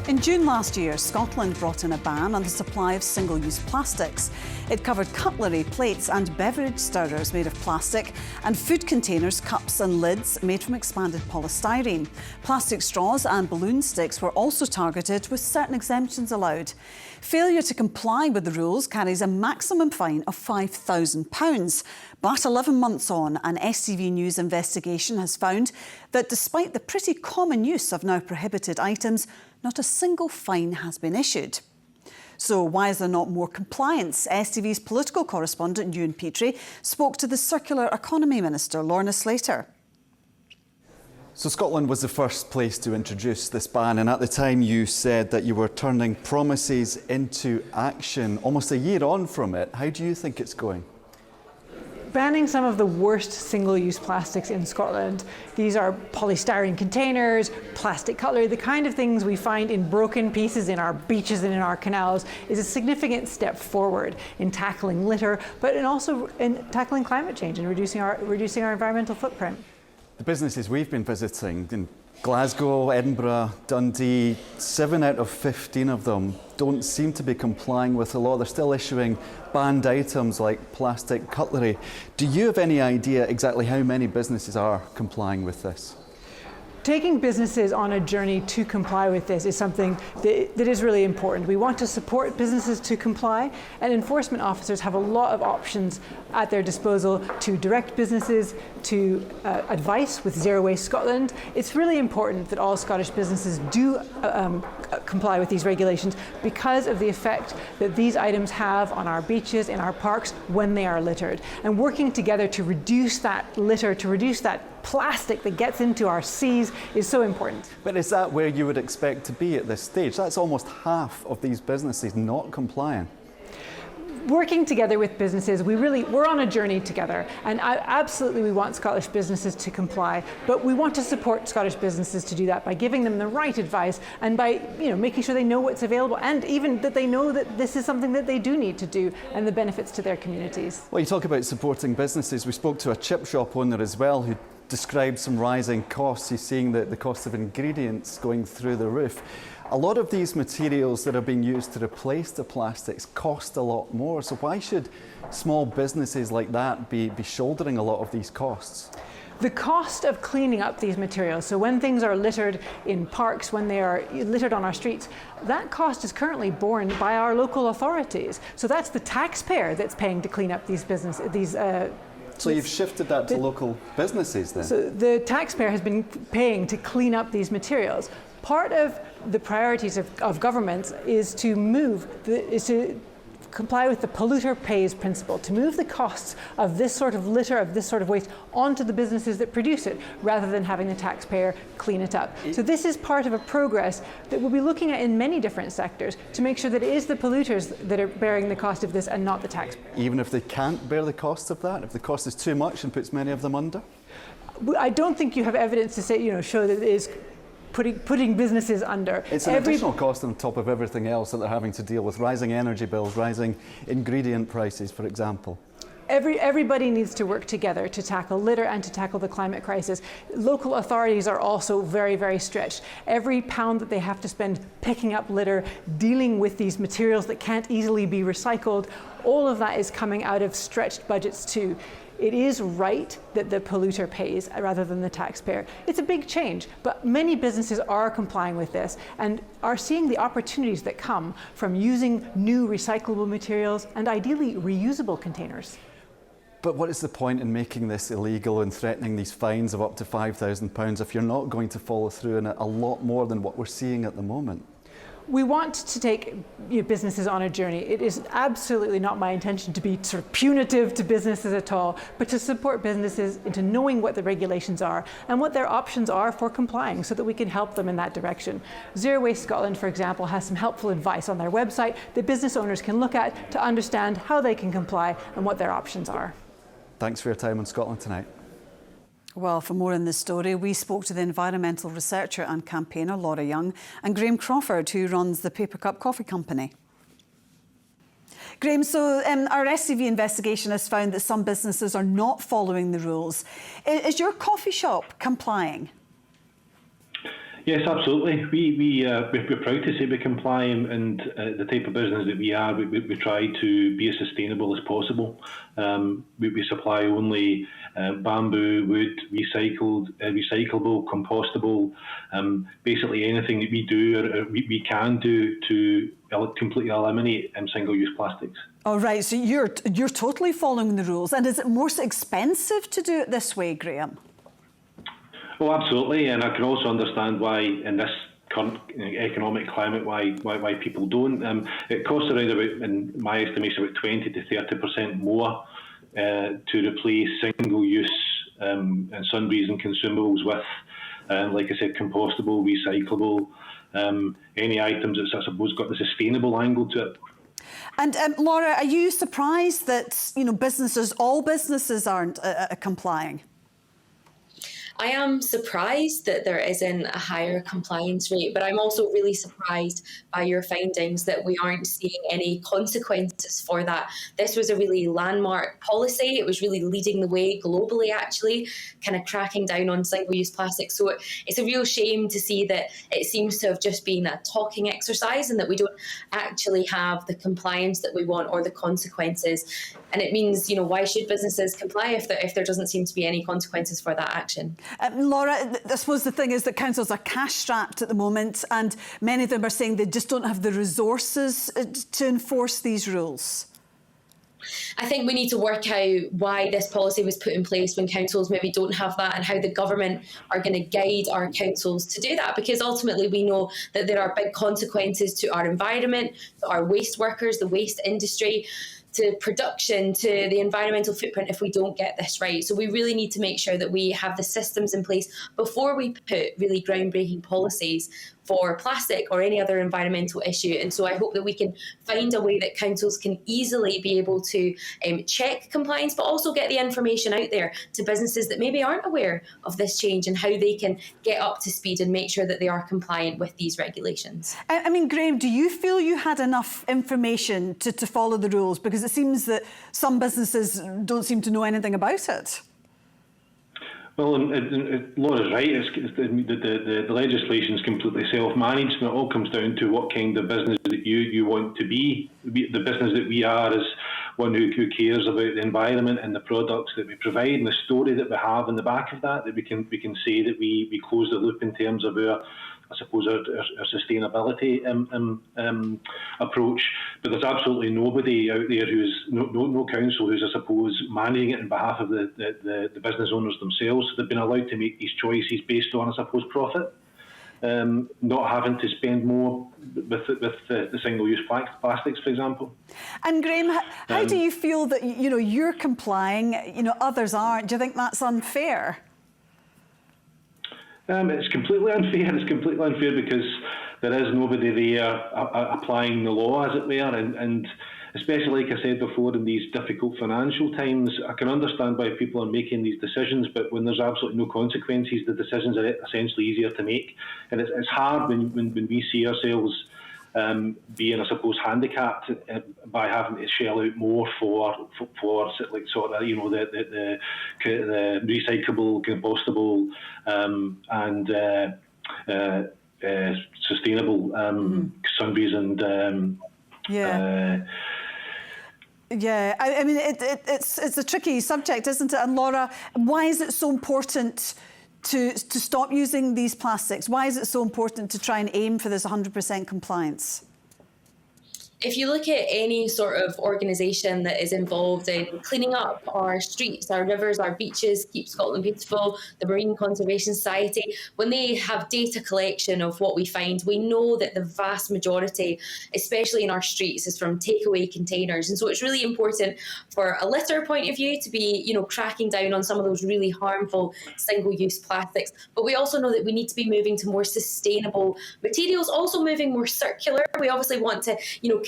In June last year, Scotland brought in a ban on the supply of single-use plastics. It covered cutlery, plates and beverage stirrers made of plastic and food containers, cups and lids made from expanded polystyrene. Plastic straws and balloon sticks were also targeted, with certain exemptions allowed. Failure to comply with the rules carries a maximum fine of £5,000. But 11 months on, an STV News investigation has found that despite the pretty common use of now prohibited items, not a single fine has been issued. So why is there not more compliance? STV's political correspondent Ewan Petrie spoke to the Circular Economy Minister, Lorna Slater. So Scotland was the first place to introduce this ban, and at the time you said that you were turning promises into action. Almost a year on from it, how do you think it's going? Banning some of the worst single-use plastics in Scotland. These are polystyrene containers, plastic cutlery, the kind of things we find in broken pieces in our beaches and in our canals, is a significant step forward in tackling litter, but also in tackling climate change and reducing our environmental footprint. The businesses we've been visiting in Glasgow, Edinburgh, Dundee, 7 out of 15 of them don't seem to be complying with the law. They're still issuing banned items like plastic cutlery. Do you have any idea exactly how many businesses are complying with this? Taking businesses on a journey to comply with this is something that is really important. We want to support businesses to comply, and enforcement officers have a lot of options at their disposal to direct businesses, to advice with Zero Waste Scotland. It's really important that all Scottish businesses do comply with these regulations because of the effect that these items have on our beaches, in our parks, when they are littered. And working together to reduce that litter, to reduce that plastic that gets into our seas is so important. But is that where you would expect to be at this stage? That's almost half of these businesses not complying. Working together with businesses, we're on a journey together, and absolutely we want Scottish businesses to comply, but we want to support Scottish businesses to do that by giving them the right advice and by making sure they know what's available, and even that they know that this is something that they do need to do and the benefits to their communities. Well, you talk about supporting businesses. We spoke to a chip shop owner as well who described some rising costs. He's seeing the cost of ingredients going through the roof. A lot of these materials that are being used to replace the plastics cost a lot more. So why should small businesses like that be shouldering a lot of these costs? The cost of cleaning up these materials, so when things are littered in parks, when they are littered on our streets, that cost is currently borne by our local authorities. So that's the taxpayer that's paying to clean up these businesses. So you've shifted that to local businesses then? So the taxpayer has been paying to clean up these materials. Part of the priorities of governments is to comply with the polluter pays principle, to move the costs of this sort of litter, of this sort of waste, onto the businesses that produce it, rather than having the taxpayer clean it up. So this is part of a progress that we'll be looking at in many different sectors to make sure that it is the polluters that are bearing the cost of this and not the taxpayer. Even if they can't bear the cost of that, if the cost is too much and puts many of them under? I don't think you have evidence to say, show that it is putting businesses under. It's an additional cost on top of everything else that they're having to deal with, rising energy bills, rising ingredient prices, for example. Everybody needs to work together to tackle litter and to tackle the climate crisis. Local authorities are also very, very stretched. Every pound that they have to spend picking up litter, dealing with these materials that can't easily be recycled, all of that is coming out of stretched budgets too. It is right that the polluter pays rather than the taxpayer. It's a big change, but many businesses are complying with this and are seeing the opportunities that come from using new recyclable materials and ideally reusable containers. But what is the point in making this illegal and threatening these fines of up to £5,000 if you're not going to follow through on a lot more than what we're seeing at the moment? We want to take businesses on a journey. It is absolutely not my intention to be sort of punitive to businesses at all, but to support businesses into knowing what the regulations are and what their options are for complying so that we can help them in that direction. Zero Waste Scotland, for example, has some helpful advice on their website that business owners can look at to understand how they can comply and what their options are. Thanks for your time on Scotland Tonight. Well, for more on this story, we spoke to the environmental researcher and campaigner Laura Young and Graham Crawford, who runs the Paper Cup Coffee Company. Graham, so our STV investigation has found that some businesses are not following the rules. Is your coffee shop complying? Yes, absolutely. We're proud to say we comply, and the type of business that we are, we try to be as sustainable as possible. We supply only bamboo, wood, recyclable, compostable, basically anything that we do or we can do to completely eliminate single-use plastics. All right, so you're totally following the rules. And is it more expensive to do it this way, Graham? Oh, absolutely, and I can also understand why in this current economic climate why people don't. It costs around about, in my estimation, about 20 to 30% more to replace single-use sundries and consumables with, like I said, compostable, recyclable, any items that's, I suppose, got the sustainable angle to it. And Laura, are you surprised that all businesses aren't complying? I am surprised that there isn't a higher compliance rate, but I'm also really surprised by your findings that we aren't seeing any consequences for that. This was a really landmark policy. It was really leading the way globally, actually, kind of cracking down on single-use plastic. So it's a real shame to see that it seems to have just been a talking exercise and that we don't actually have the compliance that we want or the consequences. And it means, why should businesses comply if there doesn't seem to be any consequences for that action? Laura, I suppose the thing is that councils are cash-strapped at the moment, and many of them are saying they just don't have the resources to enforce these rules. I think we need to work out why this policy was put in place when councils maybe don't have that, and how the government are going to guide our councils to do that, because ultimately we know that there are big consequences to our environment, to our waste workers, the waste industry, to production, to the environmental footprint if we don't get this right. So we really need to make sure that we have the systems in place before we put really groundbreaking policies for plastic or any other environmental issue. And so I hope that we can find a way that councils can easily be able to check compliance, but also get the information out there to businesses that maybe aren't aware of this change and how they can get up to speed and make sure that they are compliant with these regulations. I mean, Graham, do you feel you had enough information to follow the rules? Because it seems that some businesses don't seem to know anything about it. Well, Laura's right. The legislation is completely self-managed, and it all comes down to what kind of business that you want to be. The business that we are is one who cares about the environment and the products that we provide, and the story that we have in the back of that we can say that we close the loop in terms of our sustainability approach. But there's absolutely nobody out there no council who's, I suppose, managing it on behalf of the business owners themselves. They've been allowed to make these choices based on, I suppose, profit, not having to spend more with the single-use plastics, for example. And Graham, how do you feel that you're complying, others aren't? Do you think that's unfair? It's completely unfair. It's completely unfair because there is nobody there applying the law, as it were, and especially, like I said before, in these difficult financial times, I can understand why people are making these decisions, but when there's absolutely no consequences, the decisions are essentially easier to make. And it's hard when we see ourselves being, I suppose, handicapped by having to shell out more for like sort of the recyclable, compostable, and sustainable sundries and yeah, I mean it's a tricky subject, isn't it? And Laura, why is it so important to stop using these plastics? Why is it so important to try and aim for this 100% compliance? If you look at any sort of organisation that is involved in cleaning up our streets, our rivers, our beaches, Keep Scotland Beautiful, the Marine Conservation Society, when they have data collection of what we find, we know that the vast majority, especially in our streets, is from takeaway containers. And so it's really important for a litter point of view to be, cracking down on some of those really harmful single-use plastics. But we also know that we need to be moving to more sustainable materials, also moving more circular. We obviously want to,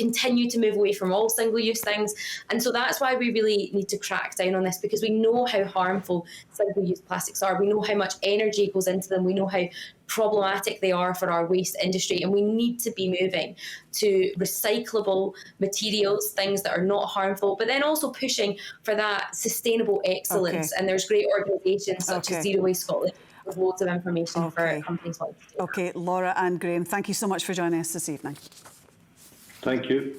continue to move away from all single-use things. And so that's why we really need to crack down on this, because we know how harmful single-use plastics are. We know how much energy goes into them. We know how problematic they are for our waste industry. And we need to be moving to recyclable materials, things that are not harmful, but then also pushing for that sustainable excellence. Okay. And there's great organisations such as Zero Waste Scotland there's loads of information Okay. for companies like to do that. OK, Laura and Graham, thank you so much for joining us this evening. Thank you.